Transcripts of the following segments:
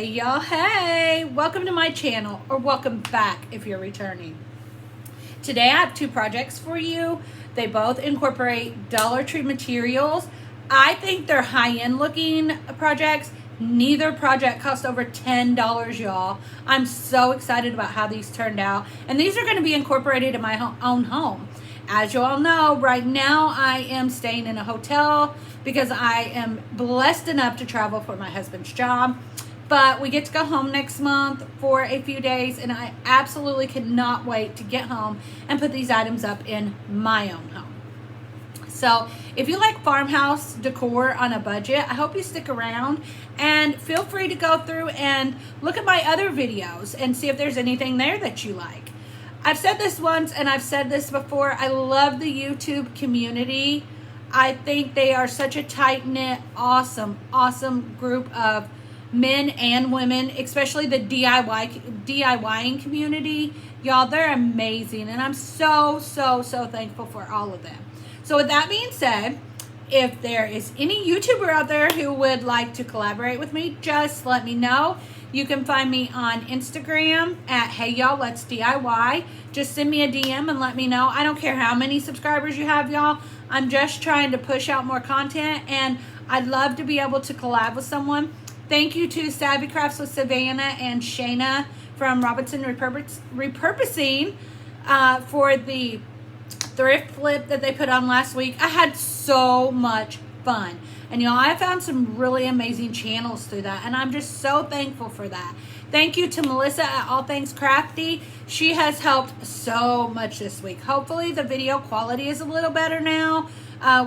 Hey y'all, hey! Welcome to my channel, or welcome back if you're returning. Today I have two projects for you. They both incorporate Dollar Tree materials. I think they're high-end looking projects. Neither project cost over $10, y'all. I'm so excited about how these turned out. And these are going to be incorporated in my own home. As you all know, right now I am staying in a hotel because I am blessed enough to travel for my husband's job. But we get to go home next month for a few days, and I absolutely cannot wait to get home and put these items up in my own home. So if you like farmhouse decor on a budget, I hope you stick around and feel free to go through and look at my other videos and see if there's anything there that you like. I've said this once and I've said this before. I love the YouTube community. I think they are such a tight-knit, awesome group of men and women, especially the DIYing community. Y'all, they're amazing, and I'm so thankful for all of them. So with that being said, if there is any YouTuber out there who would like to collaborate with me, just let me know. You can find me on Instagram at Hey Y'all Let's DIY. Just send me a DM and let me know. I don't care how many subscribers you have, y'all. I'm just trying to push out more content, and I'd love to be able to collab with someone. Thank you to Savvy Crafts with Savannah and Shayna from Robinson Repurposing for the thrift flip that they put on last week. I had so much fun. And y'all, I found some really amazing channels through that, and I'm just so thankful for that. Thank you to Melissa at All Things Crafty. She has helped so much this week. Hopefully the video quality is a little better now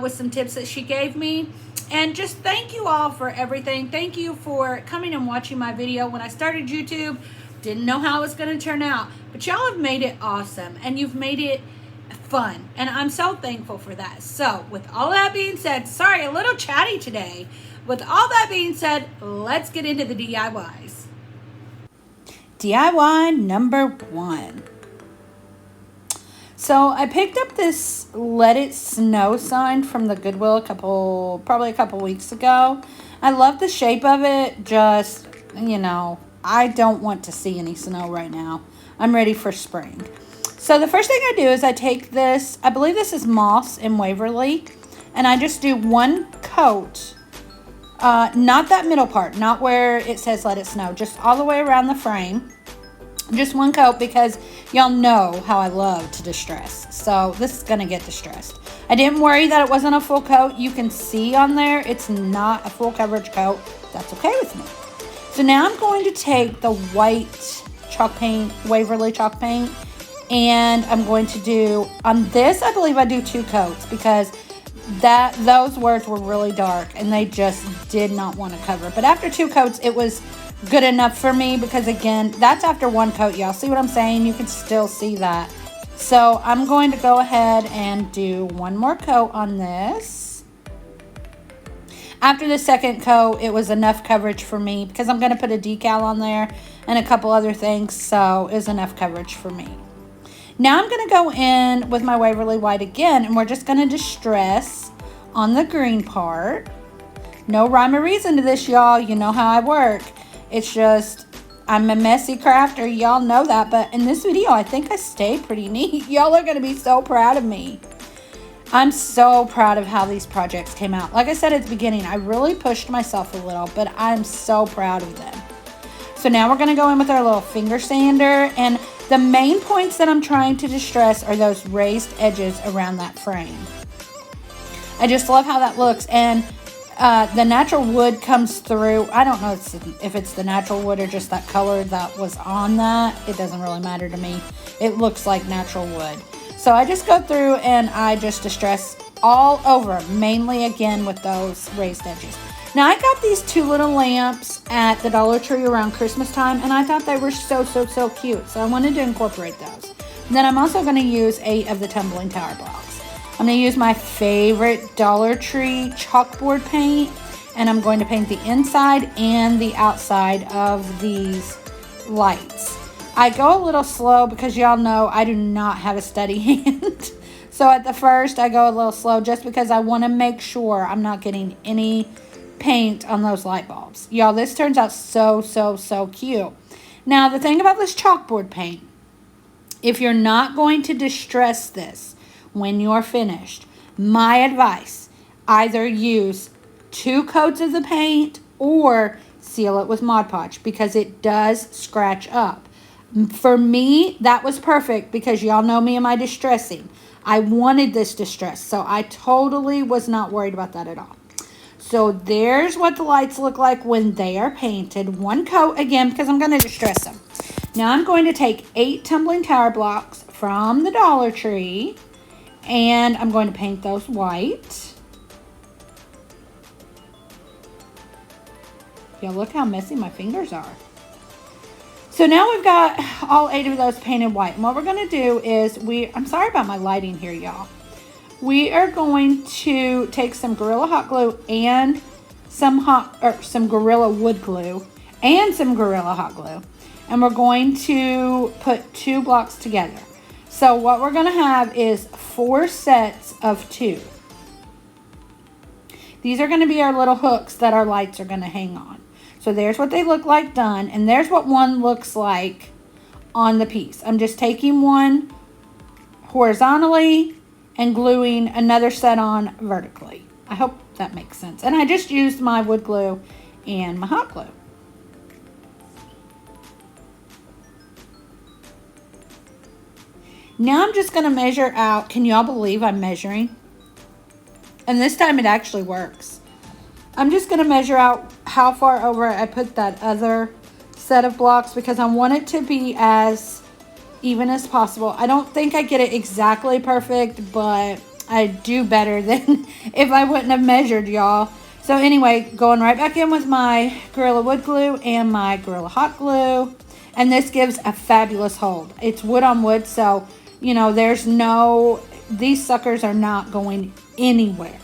with some tips that she gave me. And just thank you all for everything. Thank you for coming and watching my video. When I started YouTube, didn't know how it was going to turn out, but y'all have made it awesome, and you've made it fun, and I'm so thankful for that. So with all that being said, sorry, a little chatty today. With all that being said, let's get into the DIYs. DIY number 1. So I picked up this Let It Snow sign from the Goodwill probably a couple weeks ago. I love the shape of it. Just, I don't want to see any snow right now. I'm ready for spring. So the first thing I do is I take this, I believe this is Moss in Waverly, and I just do one coat, not that middle part, not where it says Let It Snow, just all the way around the frame. Just one coat, because y'all know how I love to distress. So this is going to get distressed. I didn't worry that it wasn't a full coat. You can see on there it's not a full coverage coat. That's okay with me. So now I'm going to take the white chalk paint, Waverly chalk paint, and I'm going to do, on this I believe I do 2 coats, because those words were really dark and they just did not want to cover. But after 2 coats it was good enough for me, because again, that's after 1 coat, y'all. See what I'm saying? You can still see that. So I'm going to go ahead and do 1 more coat on this. After the 2nd coat, it was enough coverage for me, because I'm going to put a decal on there and a couple other things, so it was enough coverage for me. Now I'm going to go in with my Waverly White again, and we're just going to distress on the green part. No rhyme or reason to this, y'all. You know how I work. It's just, I'm a messy crafter. Y'all know that. But in this video, I think I stayed pretty neat. Y'all are going to be so proud of me. I'm so proud of how these projects came out. Like I said at the beginning, I really pushed myself a little, but I'm so proud of them. So now we're going to go in with our little finger sander. And the main points that I'm trying to distress are those raised edges around that frame. I just love how that looks. And the natural wood comes through. I don't know if it's the natural wood or just that color that was on that. It doesn't really matter to me. It looks like natural wood. So I just go through and I just distress all over, mainly again with those raised edges. Now I got these 2 little lamps at the Dollar Tree around Christmas time, and I thought they were so cute. So I wanted to incorporate those. And then I'm also going to use 8 of the tumbling tower blocks. I'm going to use my favorite Dollar Tree chalkboard paint, and I'm going to paint the inside and the outside of these lights. I go a little slow because y'all know I do not have a steady hand. So at the first I go a little slow just because I want to make sure I'm not getting any paint on those light bulbs. Y'all, this turns out so, so, so cute. Now, the thing about this chalkboard paint, if you're not going to distress this when you're finished, my advice, either use 2 coats of the paint or seal it with Mod Podge because it does scratch up. For me, that was perfect because y'all know me and my distressing. I wanted this distress, so I totally was not worried about that at all. So there's what the lights look like when they are painted. 1 coat again because I'm going to distress them. Now I'm going to take 8 tumbling tower blocks from the Dollar Tree and I'm going to paint those white. Yeah, look how messy my fingers are. So now we've got all 8 of those painted white. And what we're going to do is I'm sorry about my lighting here, y'all. We are going to take some Gorilla Hot Glue and some Gorilla Wood Glue and some Gorilla Hot Glue. And we're going to put 2 blocks together. So what we're going to have is 4 sets of 2. These are going to be our little hooks that our lights are going to hang on. So there's what they look like done. And there's what one looks like on the piece. I'm just taking one horizontally and gluing another set on vertically. I hope that makes sense. And I just used my wood glue and my hot glue. Now I'm just going to measure out. Can y'all believe I'm measuring? And this time it actually works. I'm just going to measure out how far over I put that other set of blocks because I want it to be as even as possible. I don't think I get it exactly perfect, but I do better than if I wouldn't have measured, y'all. So anyway, going right back in with my Gorilla Wood Glue and my Gorilla Hot Glue. And this gives a fabulous hold. It's wood on wood, so, you know, these suckers are not going anywhere.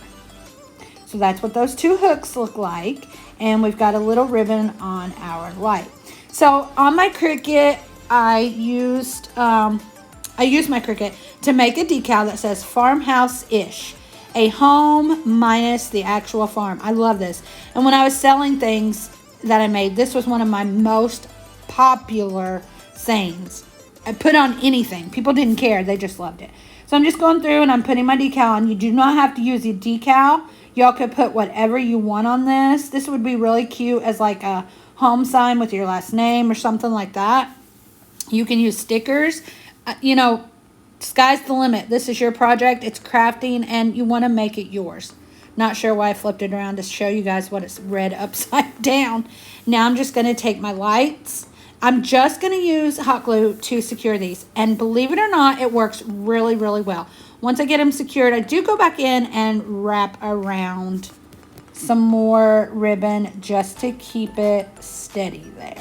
So that's what those 2 hooks look like. And we've got a little ribbon on our light. So on my Cricut, I used my Cricut to make a decal that says farmhouse-ish. A home minus the actual farm. I love this. And when I was selling things that I made, this was one of my most popular sayings. I put on anything. People didn't care. They just loved it. So I'm just going through and I'm putting my decal on. You do not have to use a decal. Y'all could put whatever you want on this. This would be really cute as like a home sign with your last name or something like that. You can use stickers. You know, sky's the limit. This is your project. It's crafting and you want to make it yours. Not sure why I flipped it around to show you guys what it's read upside down. Now I'm just going to take my lights. I'm just going to use hot glue to secure these. And believe it or not, it works really, really well. Once I get them secured, I do go back in and wrap around some more ribbon just to keep it steady there.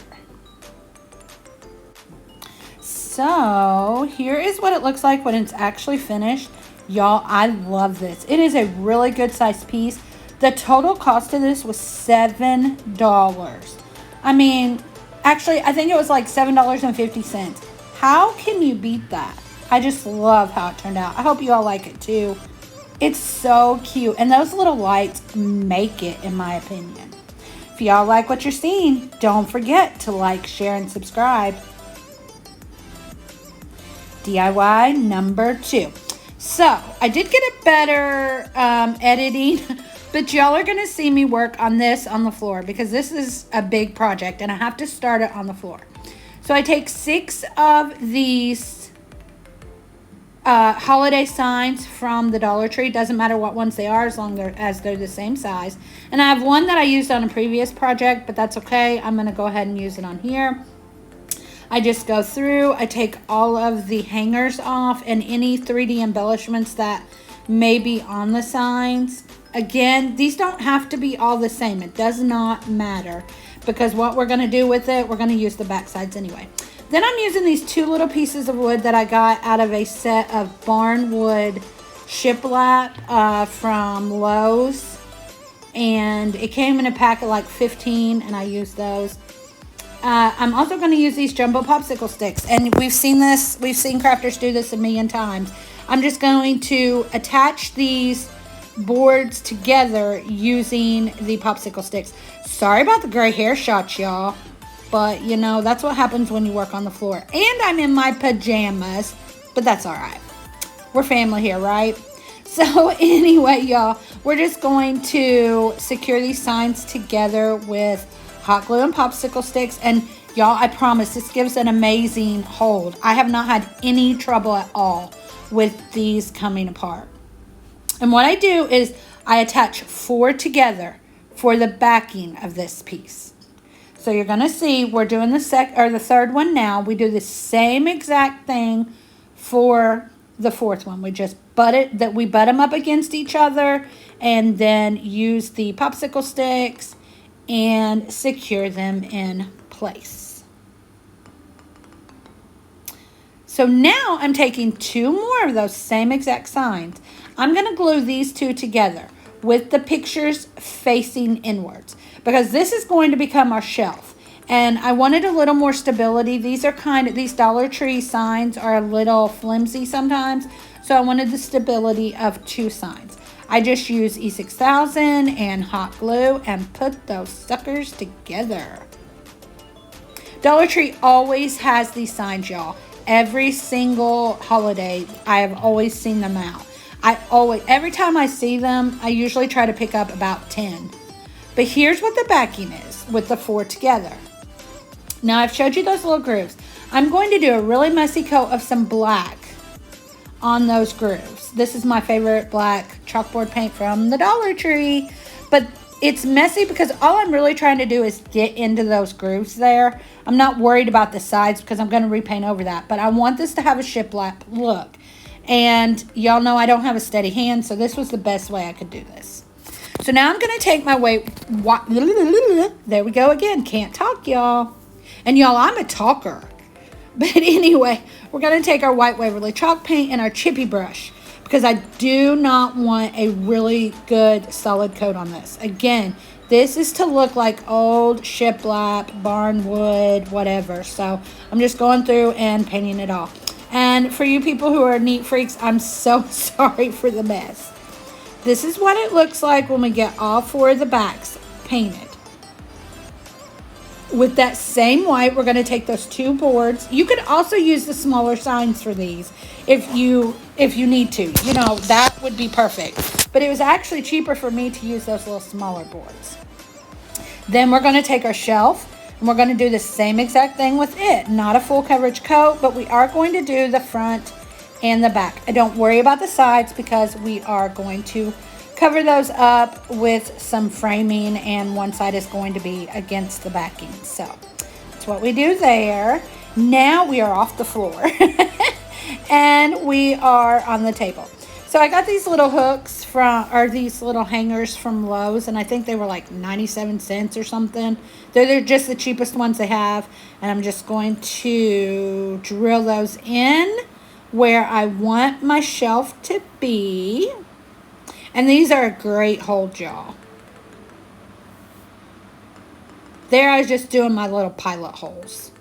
So here is what it looks like when it's actually finished. Y'all, I love this. It is a really good sized piece. The total cost of this was $7. I mean, actually, I think it was like $7.50. How can you beat that? I just love how it turned out. I hope you all like it too. It's so cute. And those little lights make it, in my opinion. If y'all like what you're seeing, don't forget to like, share, and subscribe. DIY number 2. So I did get it better editing, but y'all are going to see me work on this on the floor because this is a big project and I have to start it on the floor. So I take 6 of these holiday signs from the Dollar Tree. Doesn't matter what ones they are as long as they're the same size. And I have one that I used on a previous project, but that's okay. I'm going to go ahead and use it on here. I just go through, I take all of the hangers off and any 3D embellishments that may be on the signs. Again, these don't have to be all the same. It does not matter because what we're going to do with it, we're going to use the back sides anyway. Then I'm using these 2 little pieces of wood that I got out of a set of Barnwood shiplap from Lowe's. And it came in a pack of like 15 and I used those. I'm also going to use these jumbo popsicle sticks. And we've seen crafters do this a million times. I'm just going to attach these boards together using the popsicle sticks. Sorry about the gray hair shots, y'all. But, you know, that's what happens when you work on the floor. And I'm in my pajamas, but that's all right. We're family here, right? So anyway, y'all, we're just going to secure these signs together with hot glue and popsicle sticks. And y'all, I promise this gives an amazing hold. I have not had any trouble at all with these coming apart. And what I do is I attach 4 together for the backing of this piece. So you're going to see we're doing the third one now. We do the same exact thing for the fourth one. We just butt them up against each other and then use the popsicle sticks and secure them in place. So now I'm taking 2 more of those same exact signs. I'm going to glue these 2 together with the pictures facing inwards because this is going to become our shelf. And I wanted a little more stability. These Dollar Tree signs are a little flimsy sometimes. So I wanted the stability of 2 signs. I just used E6000 and hot glue and put those suckers together. Dollar Tree always has these signs, y'all. Every single holiday, I have always seen them out. Every time I see them, I usually try to pick up about 10. But here's what the backing is with the 4 together. Now I've showed you those little grooves. I'm going to do a really messy coat of some black on those grooves. This is my favorite black chalkboard paint from the Dollar Tree. But it's messy because all I'm really trying to do is get into those grooves there. I'm not worried about the sides because I'm going to repaint over that. But I want this to have a shiplap look. And y'all know I don't have a steady hand, so this was the best way I could do this. So now I'm going to take my there we go again. Can't talk, y'all. And y'all, I'm a talker. But anyway, we're going to take our white Waverly chalk paint and our chippy brush because I do not want a really good solid coat on this. Again, this is to look like old shiplap, barnwood, whatever. So I'm just going through and painting it all. And for you people who are neat freaks, I'm so sorry for the mess. This is what it looks like when we get all 4 of the backs painted. With that same white, we're going to take those 2 boards. You could also use the smaller signs for these if you need to. You know, that would be perfect. But it was actually cheaper for me to use those little smaller boards. Then we're going to take our shelf. And we're going to do the same exact thing with it. Not a full coverage coat, but we are going to do the front and the back. And don't worry about the sides because we are going to cover those up with some framing and one side is going to be against the backing. So that's what we do there. Now we are off the floor and we are on the table. So I got these little hooks these little hangers from Lowe's, and I think they were like 97 cents or something. They're just the cheapest ones they have, and I'm just going to drill those in where I want my shelf to be. And these are a great hold, y'all. There I was just doing my little pilot holes.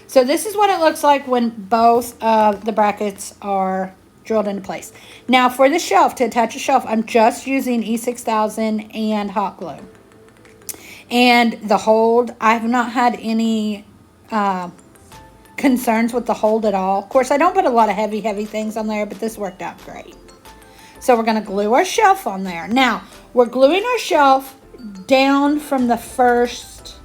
So this is what it looks like when both of the brackets are drilled into place. Now for the shelf, to attach a shelf, I'm just using E6000 and hot glue. And the hold, I have not had any concerns with the hold at all. Of course, I don't put a lot of heavy things on there, but this worked out great. So we're going to glue our shelf on there. Now, we're gluing our shelf down from the first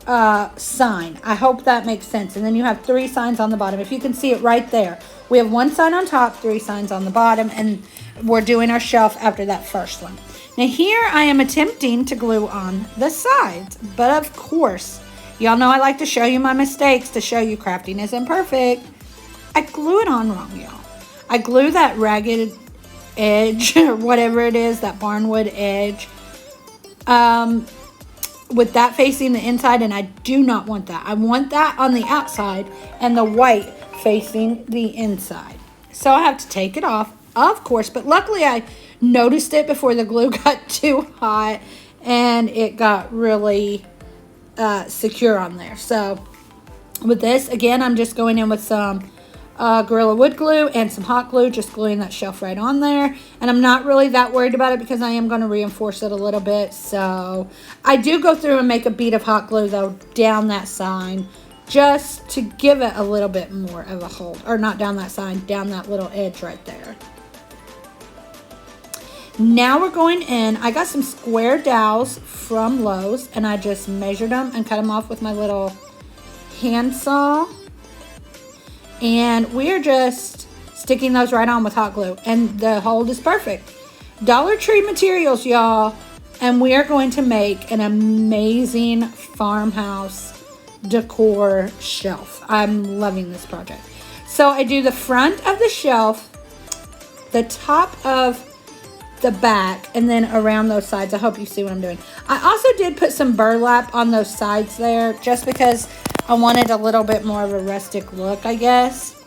sign. I hope that makes sense. And then you have 3 signs on the bottom. If you can see it right there. We have 1 sign on top, 3 signs on the bottom, and we're doing our shelf after that first one. Now here I am attempting to glue on the sides, but of course, y'all know I like to show you my mistakes to show you crafting isn't perfect. I glue it on wrong, y'all. I glue that ragged edge or whatever it is, that barnwood edge, with that facing the inside, and I do not want that. I want that on the outside and the white facing the inside. So I have to take it off, of course, but luckily I noticed it before the glue got too hot and it got really secure on there. So with this, again, I'm just going in with some Gorilla Wood Glue and some hot glue, just gluing that shelf right on there. And I'm not really that worried about it because I am going to reinforce it a little bit. So I do go through and make a bead of hot glue though down that sign, just to give it a little bit more of a hold. Or not down that sign, down that little edge right there. Now we're going in. I got some square dowels from Lowe's and I just measured them and cut them off with my little hand saw. And we are just sticking those right on with hot glue. And the hold is perfect. Dollar Tree materials, y'all. And we are going to make an amazing farmhouse decor shelf. I'm loving this project. So I do the front of the shelf, the top of the back, and then around those sides. I hope you see what I'm doing. I also did put some burlap on those sides there just because I wanted a little bit more of a rustic look, I guess.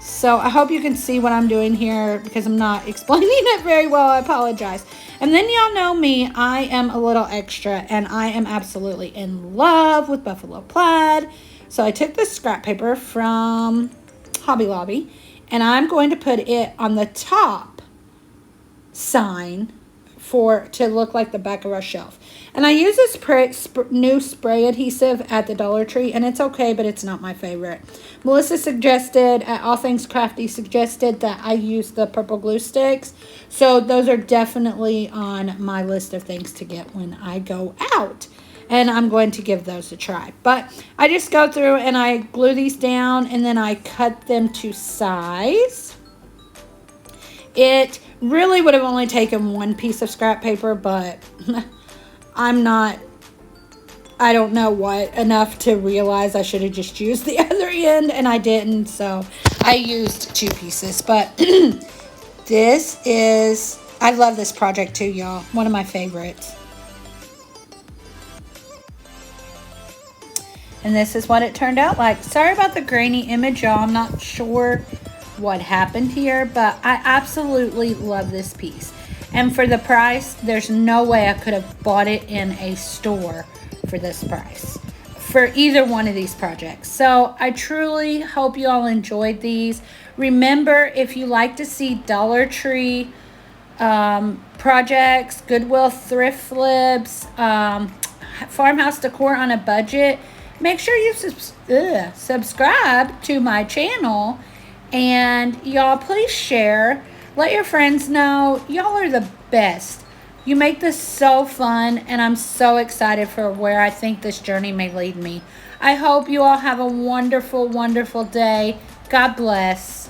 So I hope you can see what I'm doing here because I'm not explaining it very well. I apologize. And then y'all know me, I am a little extra and I am absolutely in love with buffalo plaid. So I took this scrap paper from Hobby Lobby and I'm going to put it on the top sign to look like the back of our shelf. And I use this new spray adhesive at the Dollar Tree, and it's okay, but it's not my favorite. Melissa suggested, at All Things Crafty, suggested that I use the purple glue sticks. So those are definitely on my list of things to get when I go out. And I'm going to give those a try. But I just go through and I glue these down, and then I cut them to size. It really would have only taken one piece of scrap paper, but I don't know what, enough to realize I should have just used the other end, and I didn't, so I used 2 pieces. But I love this project too, y'all. One of my favorites. And this is what it turned out like. Sorry about the grainy image, y'all. I'm not sure what happened here, but I absolutely love this piece. And for the price, there's no way I could have bought it in a store for this price for either one of these projects. So I truly hope you all enjoyed these. Remember, if you like to see Dollar Tree projects, Goodwill thrift flips, farmhouse decor on a budget, make sure you subscribe to my channel. And y'all, please share. Let your friends know. Y'all are the best. You make this so fun, and I'm so excited for where I think this journey may lead me. I hope you all have a wonderful, wonderful day. God bless.